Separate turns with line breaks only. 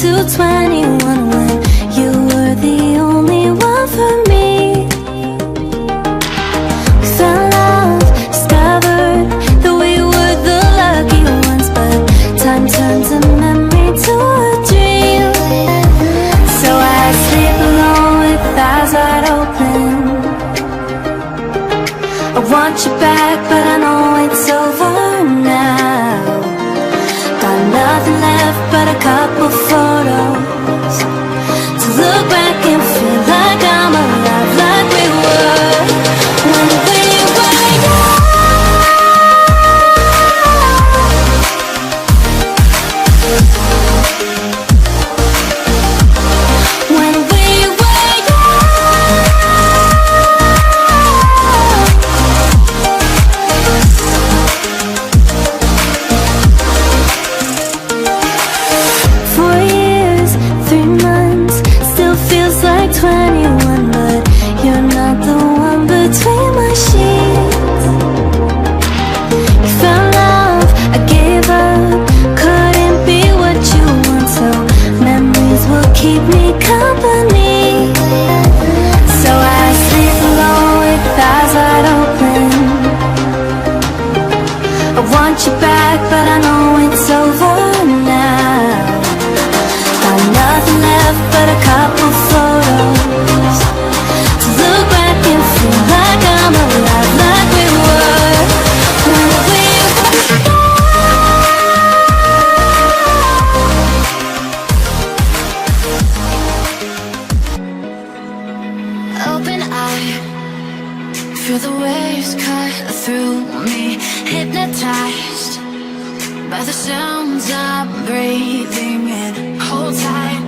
to 21 when you were the only one for me. We fell in love, discovered that we were the lucky ones, but time turns a memory to a dream. So I sleep alone with eyes wide open. I want you back, but I know it's over now. Got nothing left but a couple photos to look back and feel like I'm alive, like we were when we were young. When we were young. 4 years, 3 months, still feels like 21, but you're not the one between my sheets. You found love, I gave up, couldn't be what you want, so memories will keep me company. So I sleep alone with eyes wide open. I want you back, but I know it's over now. Got nothing left but a couple photos to look back and feel like I'm alive, like we were when we were young. Open eye, feel the waves cut through me, hypnotized by the sounds I'm breathing in. Hold tight,